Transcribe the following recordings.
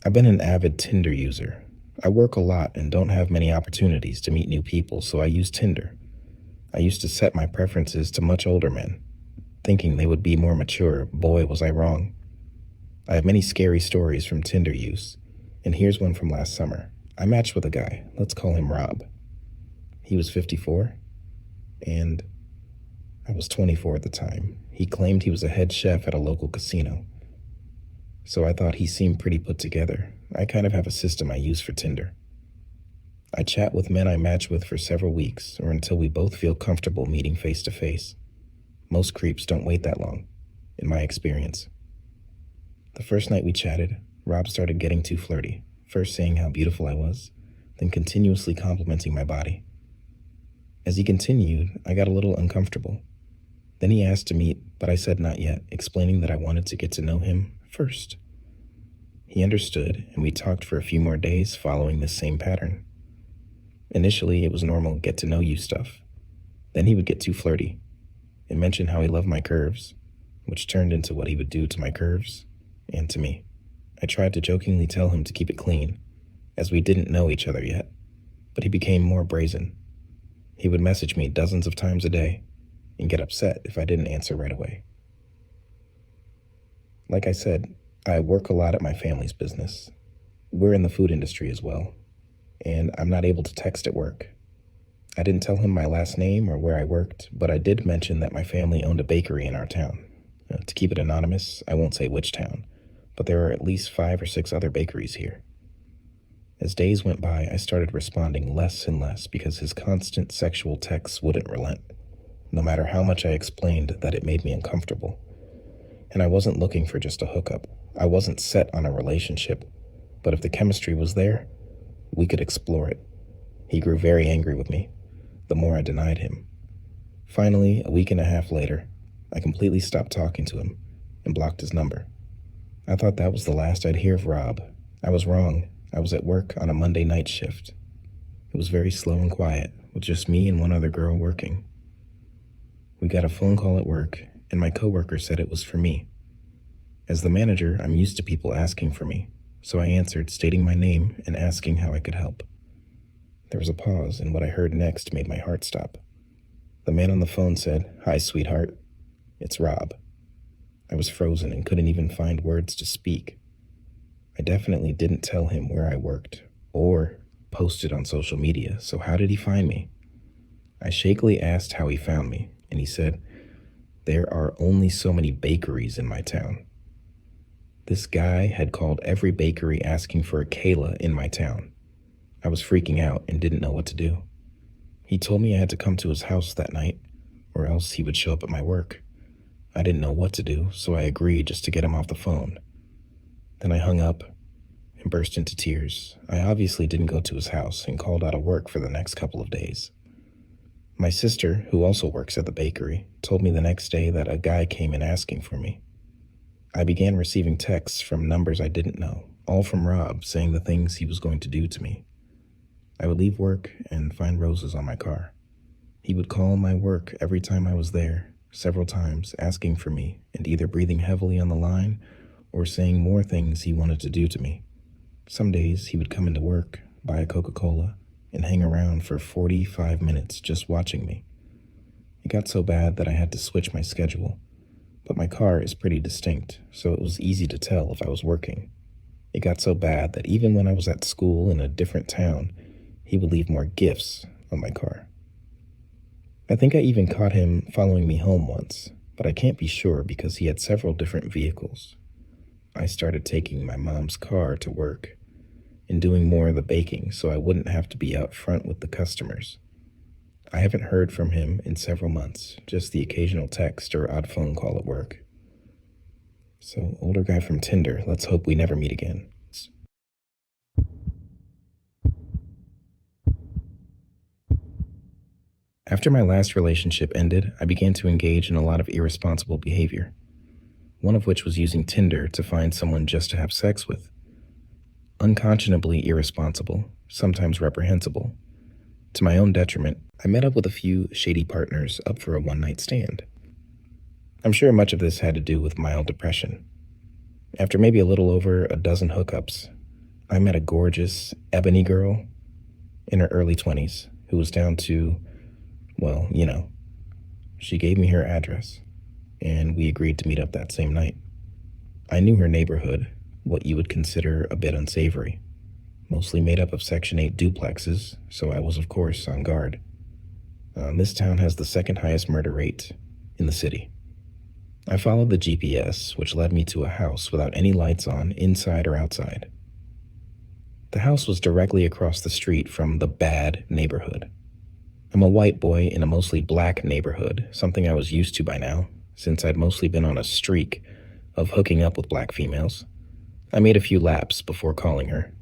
I've been an avid Tinder user. I work a lot and don't have many opportunities to meet new people, so I use Tinder. I used to set my preferences to much older men, thinking they would be more mature. Boy, was I wrong. I have many scary stories from Tinder use, and here's one from last summer. I matched with a guy, let's call him Rob. He was 54, and I was 24 at the time. He claimed he was a head chef at a local casino, so I thought he seemed pretty put together. I kind of have a system I use for Tinder. I chat with men I match with for several weeks, or until we both feel comfortable meeting face to face. Most creeps don't wait that long, in my experience. The first night we chatted, Rob started getting too flirty, first saying how beautiful I was, then continuously complimenting my body. As he continued, I got a little uncomfortable. Then he asked to meet, but I said not yet, explaining that I wanted to get to know him first. He understood, and we talked for a few more days following this same pattern. Initially, it was normal get-to-know-you stuff. Then he would get too flirty and mention how he loved my curves, which turned into what he would do to my curves and to me. I tried to jokingly tell him to keep it clean, as we didn't know each other yet, but he became more brazen. He would message me dozens of times a day and get upset if I didn't answer right away. Like I said, I work a lot at my family's business. We're in the food industry as well, and I'm not able to text at work. I didn't tell him my last name or where I worked, but I did mention that my family owned a bakery in our town. To keep it anonymous, I won't say which town, but there are at least 5 or 6 other bakeries here. As days went by, I started responding less and less because his constant sexual texts wouldn't relent, no matter how much I explained that it made me uncomfortable. And I wasn't looking for just a hookup. I wasn't set on a relationship, but if the chemistry was there, we could explore it. He grew very angry with me, the more I denied him. Finally, a week and a half later, I completely stopped talking to him and blocked his number. I thought that was the last I'd hear of Rob. I was wrong. I was at work on a Monday night shift. It was very slow and quiet, with just me and one other girl working. We got a phone call at work, and my coworker said it was for me. As the manager, I'm used to people asking for me, so I answered, stating my name and asking how I could help. There was a pause, and what I heard next made my heart stop. The man on the phone said, "Hi, sweetheart. It's Rob." I was frozen and couldn't even find words to speak. I definitely didn't tell him where I worked or posted on social media, so how did he find me? I shakily asked how he found me, and he said, "There are only so many bakeries in my town." This guy had called every bakery asking for a Kayla in my town. I was freaking out and didn't know what to do. He told me I had to come to his house that night, or else he would show up at my work. I didn't know what to do, so I agreed just to get him off the phone. Then I hung up and burst into tears. I obviously didn't go to his house and called out of work for the next couple of days. My sister, who also works at the bakery, told me the next day that a guy came in asking for me. I began receiving texts from numbers I didn't know, all from Rob, saying the things he was going to do to me. I would leave work and find roses on my car. He would call my work every time I was there, several times, asking for me and either breathing heavily on the line or saying more things he wanted to do to me. Some days he would come into work, buy a Coca-Cola, and hang around for 45 minutes just watching me. It got so bad that I had to switch my schedule, but my car is pretty distinct, so it was easy to tell if I was working. It got so bad that even when I was at school in a different town, he would leave more gifts on my car. I think I even caught him following me home once, but I can't be sure because he had several different vehicles. I started taking my mom's car to work and doing more of the baking so I wouldn't have to be out front with the customers. I haven't heard from him in several months, just the occasional text or odd phone call at work. So, older guy from Tinder, let's hope we never meet again. After my last relationship ended, I began to engage in a lot of irresponsible behavior, one of which was using Tinder to find someone just to have sex with. Unconscionably irresponsible, sometimes reprehensible. To my own detriment, I met up with a few shady partners up for a one-night stand. I'm sure much of this had to do with mild depression. After maybe a little over a dozen hookups, I met a gorgeous ebony girl in her early 20s who was down to, well, she gave me her address and we agreed to meet up that same night. I knew her neighborhood, what you would consider a bit unsavory, mostly made up of Section 8 duplexes, so I was, of course, on guard. This town has the second highest murder rate in the city. I followed the GPS, which led me to a house without any lights on, inside or outside. The house was directly across the street from the bad neighborhood. I'm a white boy in a mostly black neighborhood, something I was used to by now, since I'd mostly been on a streak of hooking up with black females. I made a few laps before calling her.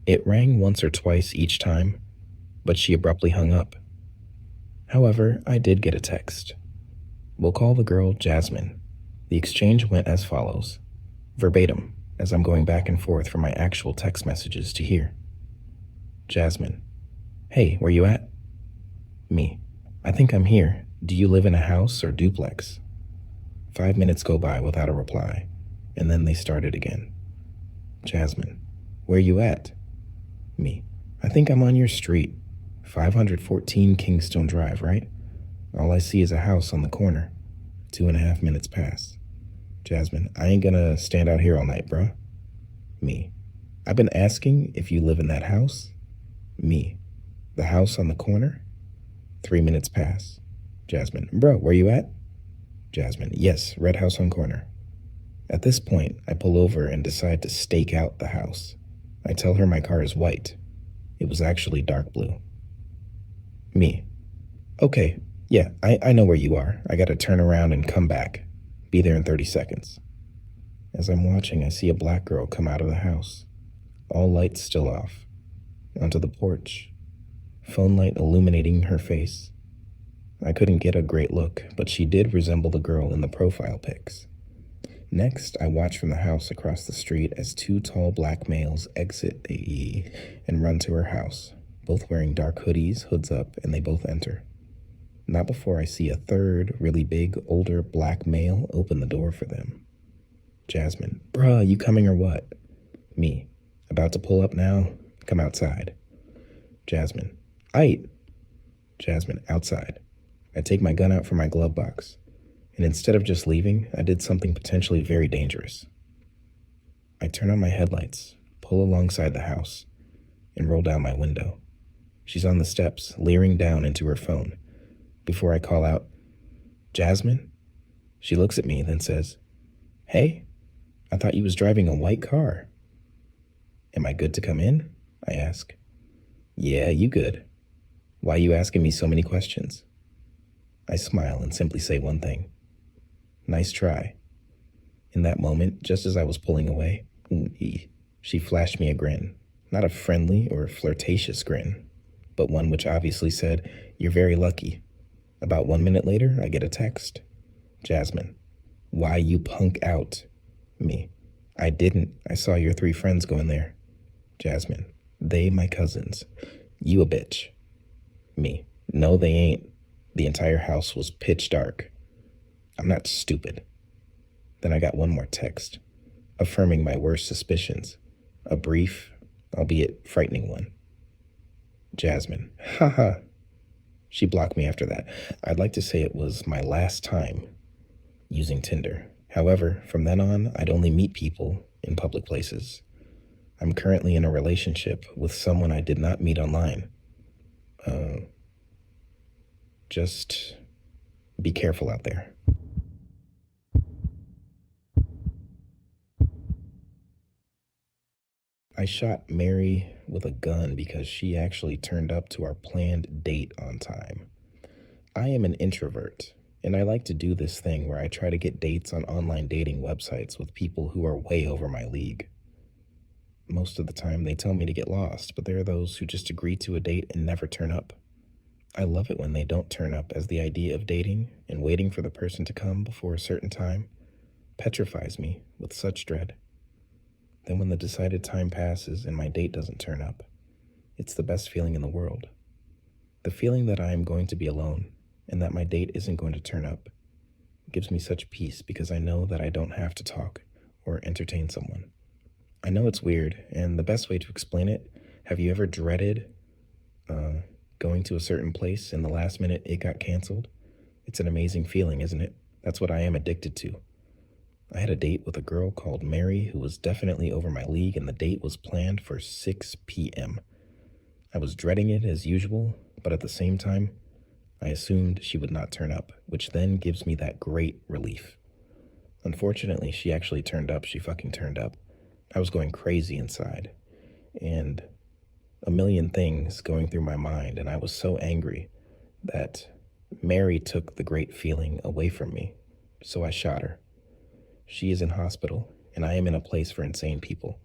It rang once or twice each time, but she abruptly hung up. However, I did get a text. We'll call the girl Jasmine. The exchange went as follows, verbatim, as I'm going back and forth from my actual text messages to here. Jasmine: hey, where you at? Me: I think I'm here. Do you live in a house or duplex? 5 minutes go by without a reply, and then they started again. Jasmine: where you at? Me: I think I'm on your street. 514 Kingstone Drive, right? All I see is a house on the corner. 2.5 minutes pass. Jasmine: I ain't gonna stand out here all night, bruh. Me: I've been asking if you live in that house. Me: the house on the corner? 3 minutes pass. Jasmine: bro, where you at? Jasmine: yes, red house on corner. At this point, I pull over and decide to stake out the house. I tell her my car is white. It was actually dark blue. Me: okay, yeah, I know where you are. I gotta turn around and come back. Be there in 30 seconds. As I'm watching, I see a black girl come out of the house. All lights still off. Onto the porch. Phone light illuminating her face. I couldn't get a great look, but she did resemble the girl in the profile pics. Next, I watch from the house across the street as 2 tall black males exit AE and run to her house, both wearing dark hoodies, hoods up, and they both enter. Not before I see a third, really big, older black male open the door for them. Jasmine: bruh, you coming or what? Me: about to pull up now. Come outside. Jasmine: aight. Jasmine: outside. I take my gun out from my glove box, and instead of just leaving, I did something potentially very dangerous. I turn on my headlights, pull alongside the house, and roll down my window. She's on the steps, leering down into her phone. Before I call out, Jasmine? She looks at me, then says, hey, I thought you was driving a white car. Am I good to come in? I ask. Yeah, you good. Why you asking me so many questions? I smile and simply say one thing. Nice try. In that moment, just as I was pulling away, she flashed me a grin. Not a friendly or flirtatious grin, but one which obviously said, you're very lucky. About 1 minute later, I get a text. Jasmine: why you punk out? Me: I didn't. I saw your 3 friends go in there. Jasmine: they my cousins. You a bitch. Me: no, they ain't. The entire house was pitch dark. I'm not stupid. Then I got one more text, affirming my worst suspicions. A brief, albeit frightening one. Jasmine: haha. She blocked me after that. I'd like to say it was my last time using Tinder. However, from then on, I'd only meet people in public places. I'm currently in a relationship with someone I did not meet online. Just be careful out there. I shot Mary with a gun because she actually turned up to our planned date on time. I am an introvert, and I like to do this thing where I try to get dates on online dating websites with people who are way over my league. Most of the time, they tell me to get lost, but there are those who just agree to a date and never turn up. I love it when they don't turn up, as the idea of dating and waiting for the person to come before a certain time petrifies me with such dread. Then when the decided time passes and my date doesn't turn up, it's the best feeling in the world. The feeling that I am going to be alone and that my date isn't going to turn up gives me such peace because I know that I don't have to talk or entertain someone. I know it's weird, and the best way to explain it, have you ever dreaded uh, going to a certain place and the last minute it got canceled? It's an amazing feeling, isn't it? That's what I am addicted to. I had a date with a girl called Mary who was definitely over my league, and the date was planned for 6 p.m. I was dreading it as usual, but at the same time, I assumed she would not turn up, which then gives me that great relief. Unfortunately, she actually turned up. She fucking turned up. I was going crazy inside, and a million things going through my mind, and I was so angry that Mary took the great feeling away from me. So I shot her. She is in hospital, and I am in a place for insane people.